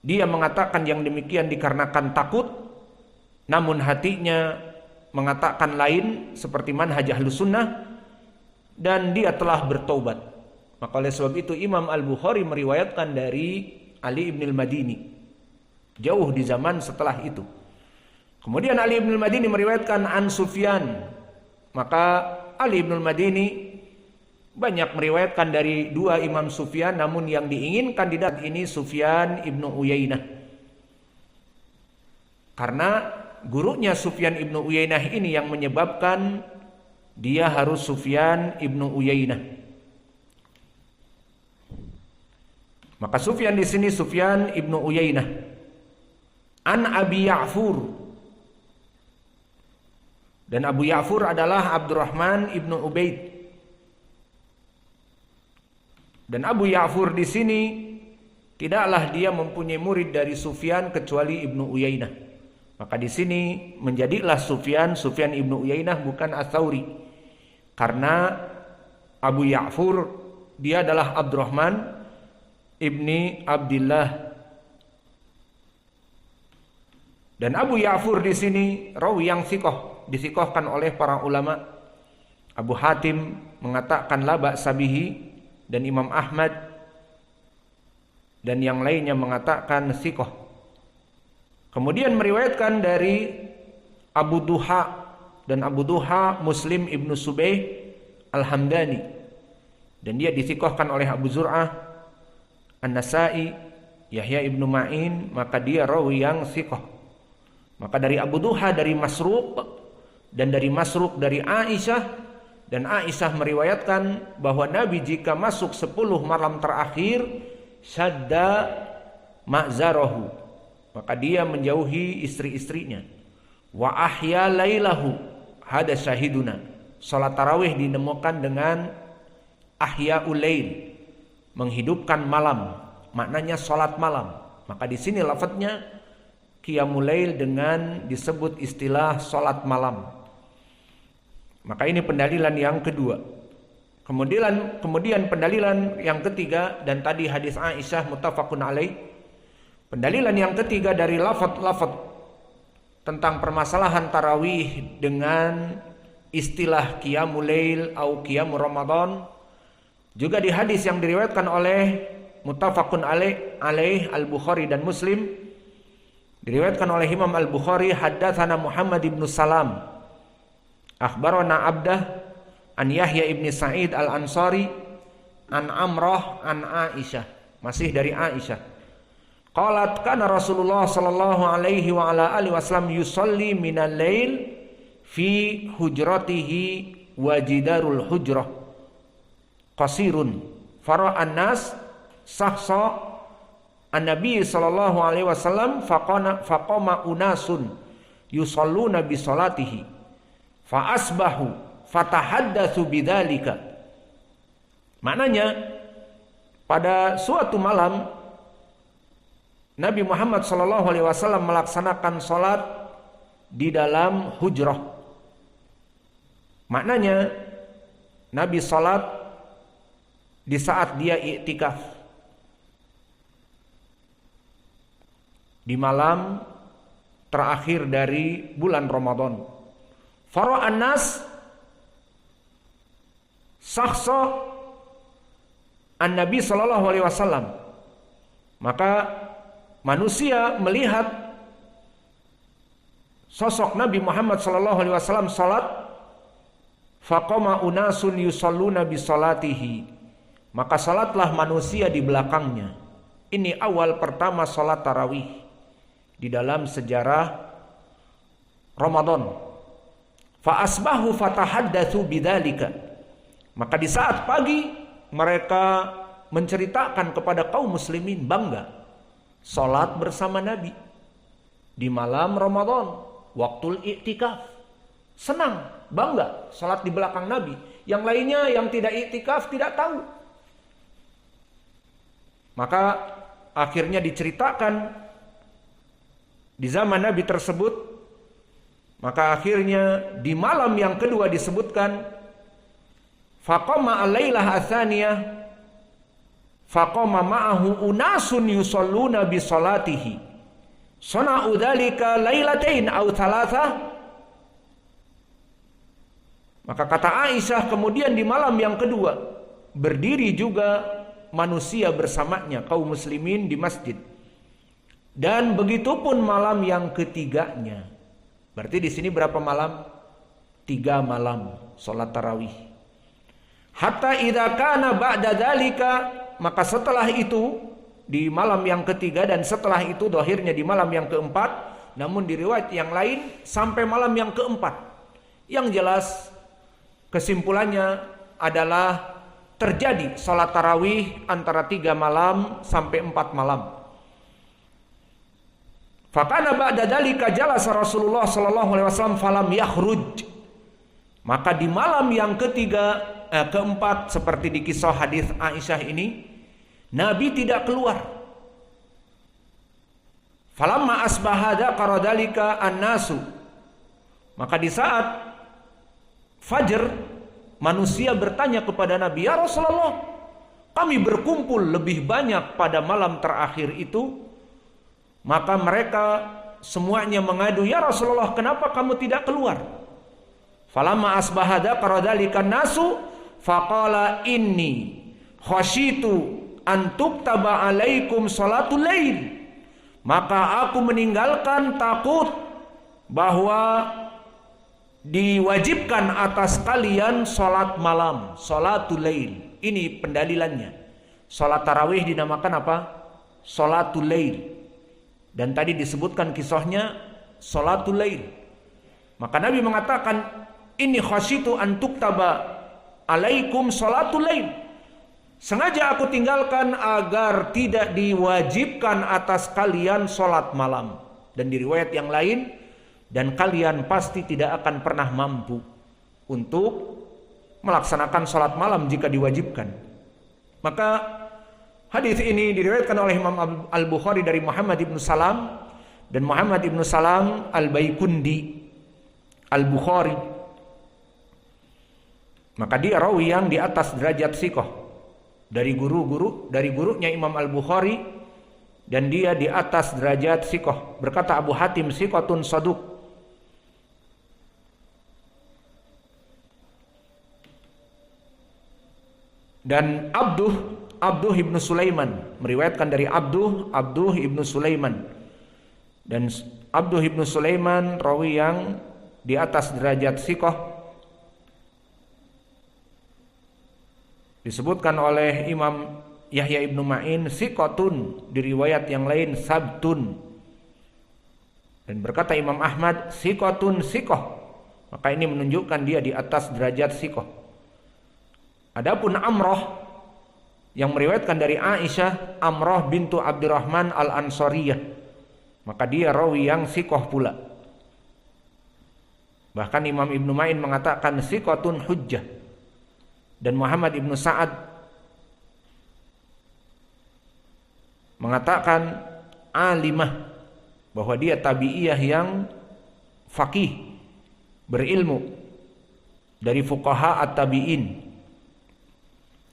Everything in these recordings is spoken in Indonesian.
Dia mengatakan yang demikian dikarenakan takut, namun hatinya mengatakan lain seperti manhaj Ahlus Sunnah, dan dia telah bertaubat. Maka oleh sebab itu Imam Al-Bukhari meriwayatkan dari Ali ibn al-Madini jauh di zaman setelah itu. Kemudian Ali ibn al-Madini meriwayatkan an Sufyan. Maka Ali ibn al-Madini banyak meriwayatkan dari dua Imam Sufyan, namun yang diinginkan kandidat ini Sufyan ibnu Uyainah. Karena gurunya Sufyan ibnu Uyainah ini yang menyebabkan dia harus Sufyan ibnu Uyainah. Maka Sufyan di sini Sufyan ibnu Uyainah an Abi Ya'fur, dan Abu Ya'fur adalah Abdurrahman ibnu Ubaid. Dan Abu Ya'fur di sini tidaklah dia mempunyai murid dari Sufyan kecuali Ibnu Uyainah. Maka di sini menjadilah Sufyan Ibnu Uyainah bukan Ats-Tsauri. Karena Abu Ya'fur dia adalah Abdurrahman ibni Abdillah. Dan Abu Ya'fur di sini rawi yang thiqah, disikohkan oleh para ulama. Abu Hatim mengatakan la ba'sa bihi, dan Imam Ahmad dan yang lainnya mengatakan thiqah. Kemudian meriwayatkan dari Abu Duha, dan Abu Duha Muslim ibnu Subaih Al-Hamdani, dan dia dithiqahkan oleh Abu Zur'ah, An-Nasai, Yahya ibnu Ma'in, maka dia rawi yang thiqah. Maka dari Abu Duha dari Masruq, dan dari Masruq dari Aisyah, dan Aisyah meriwayatkan bahwa Nabi jika masuk 10 malam terakhir syadda ma'zarahu, maka dia menjauhi istri-istrinya. Wa ahya lailahu, hada syahiduna. Salat tarawih dinamakan dengan ahyaul lail, menghidupkan malam, maknanya salat malam. Maka di sini lafadznya qiyamul lail dengan disebut istilah salat malam. Maka ini pendalilan yang kedua. Kemudian pendalilan yang ketiga, dan tadi hadis Aisyah muttafaqun alaih. Pendalilan yang ketiga dari lafaz-lafaz tentang permasalahan tarawih dengan istilah qiyamul lail atau qiyamul ramadan, juga di hadis yang diriwayatkan oleh muttafaqun alaih Al-Bukhari dan Muslim, diriwayatkan oleh Imam Al-Bukhari, haddatsana Muhammad ibn Salam akhbarana Abdah an Yahya ibn Sa'id al-Ansari an Amrah an Aisyah, masih dari Aisyah. Qalat kana Rasulullah sallallahu alaihi wa ala alihi wasallam yusalli minal lail fi hujratihi wa jidarul hujrah qasirun fara'an nas sahsa an-nabi sallallahu alaihi wasallam faqama unasun yusalluna bi salatihi fa asbahu fatahaddatsu bidzalika. Maknanya pada suatu malam Nabi Muhammad sallallahu alaihi wasallam melaksanakan salat di dalam hujrah. Maknanya Nabi salat di saat dia iktikaf di malam terakhir dari bulan Ramadan. Fara'an nas sakhsa an-nabi sallallahu alaihi wasallam, maka manusia melihat sosok Nabi Muhammad sallallahu alaihi wasallam salat. Faqama unasun yusalluna bi salatihi, maka salatlah manusia di belakangnya. Ini awal pertama salat tarawih di dalam sejarah Ramadan. Fa asbahu fatahaddatsu bidzalika, maka di saat pagi mereka menceritakan kepada kaum muslimin, bangga salat bersama Nabi di malam Ramadan, waktu iktikaf. Senang, bangga salat di belakang Nabi. Yang lainnya yang tidak iktikaf tidak tahu. Maka akhirnya diceritakan di zaman Nabi tersebut. Maka akhirnya di malam yang kedua disebutkan faqama al-lailah atsaniyah faqama ma'ahu unasun yusalluna bi salatihi sana'u dzalika lailatain aw thalatha. Maka kata Aisyah, kemudian di malam yang kedua berdiri juga manusia bersamanya, kaum muslimin di masjid. Dan begitupun malam yang ketiganya. Berarti di sini berapa malam? 3 malam salat tarawih. Hatta idza kana ba'da dzalika, maka setelah itu di malam yang ketiga, dan setelah itu dohirnya di malam yang keempat, namun di riwayat yang lain sampai malam yang keempat. Yang jelas kesimpulannya adalah terjadi salat tarawih antara 3 malam sampai 4 malam. Fakana ba'da dzalika jalasa Rasulullah sallallahu alaihi wasallam falam yakhruj. Maka di malam yang keempat seperti di kisah hadis Aisyah ini, Nabi tidak keluar. Falamma asbaha dzakara dzalika an-nasu. Maka di saat fajar manusia bertanya kepada Nabi, "Ya Rasulullah, kami berkumpul lebih banyak pada malam terakhir itu." Maka mereka semuanya mengadu, "Ya Rasulullah, kenapa kamu tidak keluar?" Falamma asbaha dzakara dzalika nasu faqala inni khasyitu an tuktaba alaikum salatul lail. Maka aku meninggalkan takut bahwa diwajibkan atas kalian salat malam, salatul lail. Ini pendalilannya. Salat tarawih dinamakan apa? Salatul lail. Dan tadi disebutkan kisahnya salatul lail. Maka Nabi mengatakan, "Inni khasyitu an tuktaba alaikum salatul lail." Sengaja aku tinggalkan agar tidak diwajibkan atas kalian salat malam. Dan di riwayat yang lain, dan kalian pasti tidak akan pernah mampu untuk melaksanakan salat malam jika diwajibkan. Maka hadis ini diriwayatkan oleh Imam Al-Bukhari dari Muhammad ibn Salam, dan Muhammad ibn Salam Al-Baikundi Al-Bukhari. Maka dia rawi yang di atas derajat siqah dari gurunya Imam Al-Bukhari, dan dia di atas derajat siqah. Berkata Abu Hatim, siqatun saduq. Dan Abduh ibnu Sulaiman meriwayatkan dari Abduh ibnu Sulaiman, dan Abduh ibnu Sulaiman rawi yang di atas derajat siqah. Disebutkan oleh Imam Yahya ibnu Ma'in siqatun, di riwayat yang lain sabtun. Dan berkata Imam Ahmad siqatun siqah. Maka ini menunjukkan dia di atas derajat siqah. Adapun Amrah yang meriwayatkan dari Aisyah, Amrah bintu Abdurrahman Al-Ansariyah, maka dia rawi yang siqah pula. Bahkan Imam Ibnu Ma'in mengatakan siqatun hujjah. Dan Muhammad Ibnu Sa'ad mengatakan alimah, bahwa dia tabi'iyah yang faqih, berilmu, dari fuqaha at-tabi'in.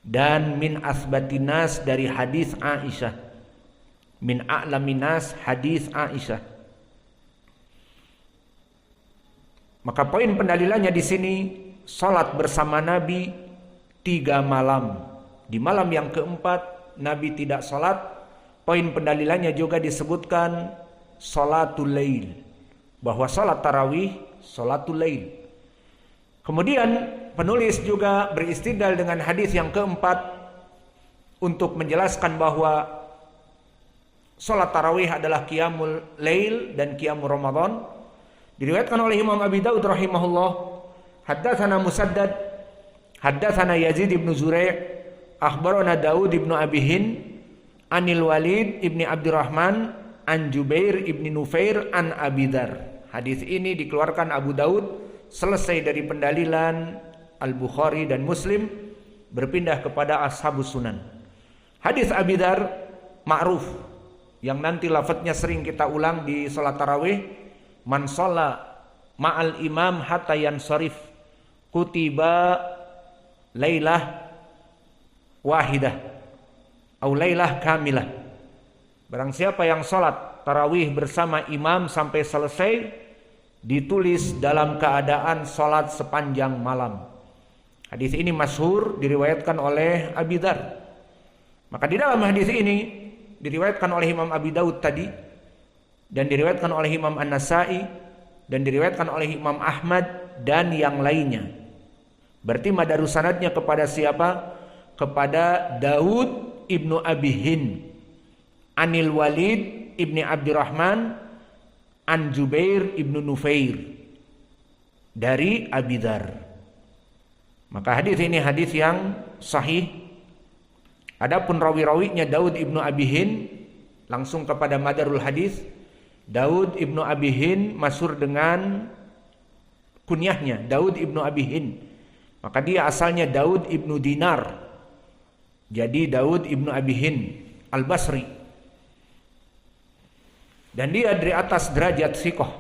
Dan min asbatinas, dari hadis Aisyah, min a'laminas hadis Aisyah. Maka poin pendalilannya di sini, salat bersama Nabi 3 malam. Di malam yang keempat Nabi tidak salat. Poin pendalilannya juga disebutkan salatul lail, bahwa salat tarawih salatul lail. Kemudian penulis juga beristidlal dengan hadis yang keempat untuk menjelaskan bahwa salat tarawih adalah qiyamul lail dan qiyamul Ramadan. Diriwayatkan oleh Imam Abi Daud rahimahullah, haddatsana Musaddad haddatsana Yazid ibn Zurai' akhbarana Daud ibn Abi Hind anil Walid ibn Abdurrahman an Jubair ibn Nufair an Abi Dzar. Hadis ini dikeluarkan Abu Daud selesai dari pendalilan Al-Bukhari dan Muslim, berpindah kepada Ashabus Sunan. Hadis Abi Dzar ma'ruf, yang nanti lafadznya sering kita ulang di salat tarawih, man shalla ma'al imam hatta yansarif kutiba lailah wahidah au lailah kamilah. Barang siapa yang salat tarawih bersama imam sampai selesai, ditulis dalam keadaan salat sepanjang malam. Hadis ini masyhur diriwayatkan oleh Abi Dzar. Maka di dalam hadis ini diriwayatkan oleh Imam Abi Daud tadi, dan diriwayatkan oleh Imam An-Nasa'i, dan diriwayatkan oleh Imam Ahmad dan yang lainnya. Berarti madarus sanadnya kepada siapa? Kepada Daud ibnu Abi Hind, Anil Walid ibni Abdurrahman, An Jubair ibnu Nufair, dari Abi Dzar. Maka hadis ini hadis yang sahih. Adapun rawi-rawinya Daud ibnu Abi Hind, langsung kepada madarul hadis. Daud ibnu Abi Hind masyhur dengan kunyahnya Daud ibnu Abi Hind. Maka dia asalnya Daud ibnu Dinar. Jadi Daud ibnu Abi Hind Al-Basri. Dan dia dari atas derajat sikoh.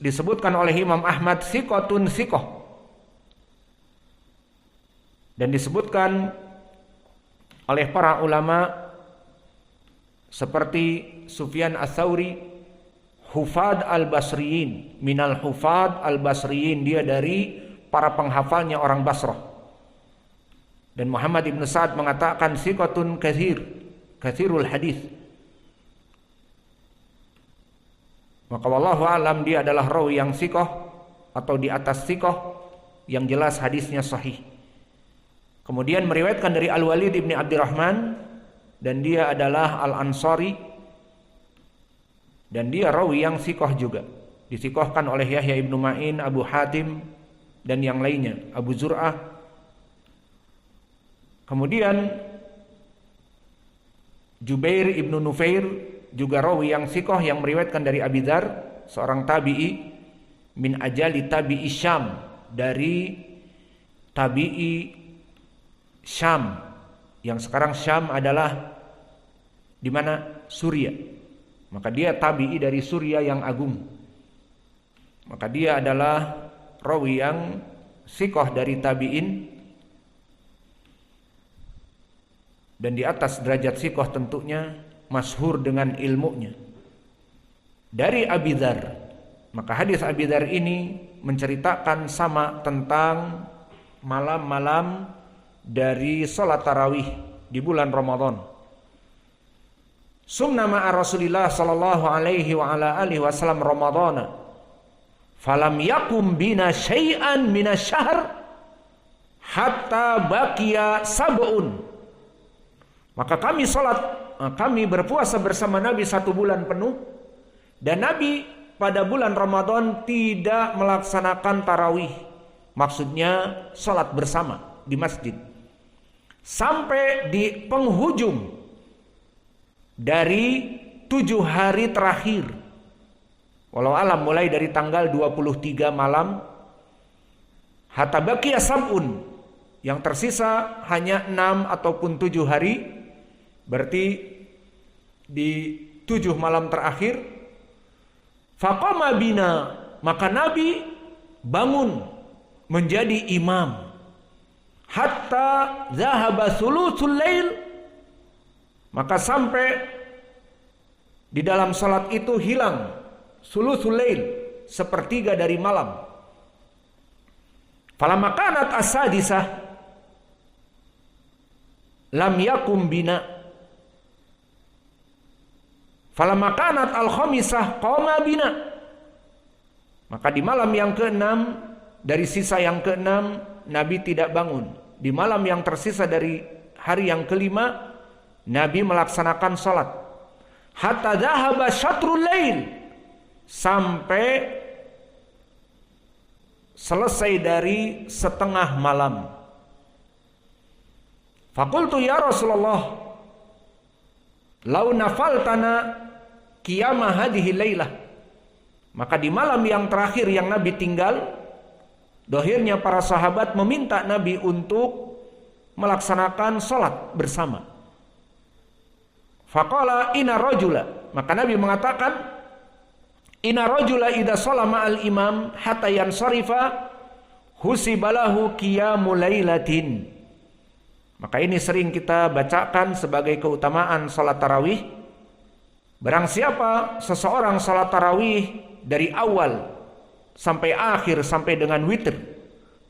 Disebutkan oleh Imam Ahmad sikotun sikoh. Dan disebutkan oleh para ulama seperti Sufyan Ats-Tsauri, hufad al-Basriyin, minal hufad al-Basriyin, dia dari para penghafalnya orang Basrah. Dan Muhammad ibn Sa'ad mengatakan sikotun kathirul hadis. Maka wallahu alam dia adalah rawi yang sikoh atau di atas sikoh, yang jelas hadisnya sahih. Kemudian meriwayatkan dari Al-Walid ibni Abdurrahman, dan dia adalah Al-Ansari, dan dia rawi yang sikoh juga. Disikohkan oleh Yahya ibnu Ma'in, Abu Hatim, dan yang lainnya, Abu Zur'ah. Kemudian Jubair ibnu Nufair juga rawi yang sikoh, yang meriwayatkan dari Abi Dzar, seorang tabi'i, min ajali tabi'i Syam, dari tabi'i Syam, yang sekarang Syam adalah di mana? Suria. Maka dia tabi'i dari Suria yang agung. Maka dia adalah rawi yang sikoh dari tabi'in, dan di atas derajat sikoh tentunya, masyhur dengan ilmunya. Dari Abi Dzar. Maka hadis Abi Dzar ini menceritakan sama tentang malam-malam dari salat tarawih di bulan Ramadan. Sumna ma'a Rasulillah sallallahu alaihi wa ala alihi wasallam Ramadana, falam yakum bina syai'an minasyahr hatta baqiya sab'un. Maka kami berpuasa bersama Nabi 1 bulan penuh, dan Nabi pada bulan Ramadan tidak melaksanakan tarawih, maksudnya salat bersama di masjid, sampai di penghujung dari 7 hari terakhir. Walau alam, mulai dari tanggal 23 malam hatta baqiya sab'un, yang tersisa hanya 6 ataupun 7 hari. Berarti di 7 malam terakhir, faqama bina, maka Nabi bangun menjadi imam, hatta zahaba thuluthul lail, maka sampai di dalam salat itu hilang thuluthul lail, sepertiga dari malam. Falamma kanat as-sadisah lam yakum bina, falamma kanat al-khamisah qama bina, maka di malam yang ke-6 dari sisa yang ke-6 Nabi tidak bangun. Di malam yang tersisa dari hari yang ke-5 Nabi melaksanakan salat hatta dhahaba syatrul lail, sampai selesai dari setengah malam. Faqultu ya Rasulullah, lau nafaltana qiyama hadhihi lailah. Maka di malam yang terakhir yang Nabi tinggal, dohirnya para sahabat meminta Nabi untuk melaksanakan salat bersama. Faqala inna rajula, maka Nabi mengatakan, inna rajula idza shalla ma'al imam hatta yansarifa husibalahu qiyamul lailatin. Maka ini sering kita bacakan sebagai keutamaan salat tarawih. Barang siapa seseorang salat tarawih dari awal sampai akhir sampai dengan witir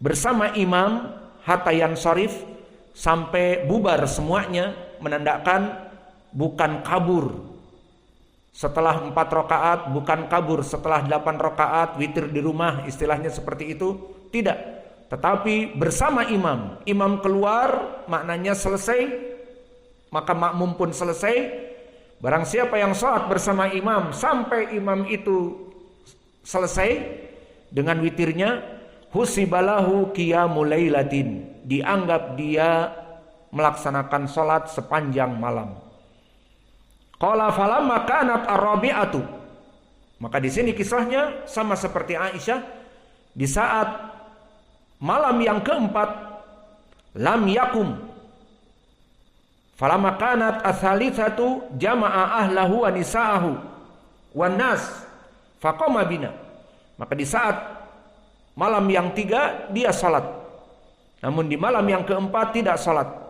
bersama imam hatta yansharif sampai bubar semuanya, menandakan bukan kabur setelah 4 rakaat, bukan kabur setelah 8 rakaat witir di rumah, istilahnya seperti itu, tidak. Tetapi bersama imam, imam keluar maknanya selesai, maka makmum pun selesai. Barang siapa yang sholat bersama imam sampai imam itu selesai dengan witirnya, husibalahu qiyamul lailatin, dianggap dia melaksanakan sholat sepanjang malam. Qala falamma kanat ar-rabi'atu, maka di sini kisahnya sama seperti Aisyah. Di saat malam yang keempat, lam yakum, falamma kanat ats-tsalitsatu jama'a ahlahu wa nisa'ahu wan nas faqama bina. Maka di saat malam yang 3 dia salat, namun di malam yang keempat tidak salat.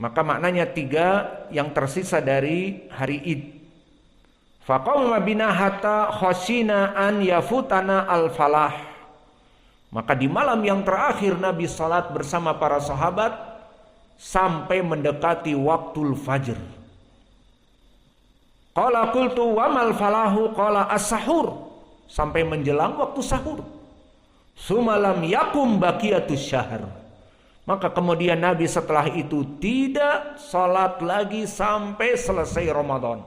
Maka maknanya 3 yang tersisa dari hari Id. Faqama bina hatta khashina an yafutana al-falah. Maka di malam yang terakhir Nabi salat bersama para sahabat sampai mendekati waktul fajr. Qala qultu wa mal falahu, qala as-sahur, sampai menjelang waktu sahur. Sumalam yakum baqiyatus syahr. Maka kemudian Nabi setelah itu tidak salat lagi sampai selesai Ramadan.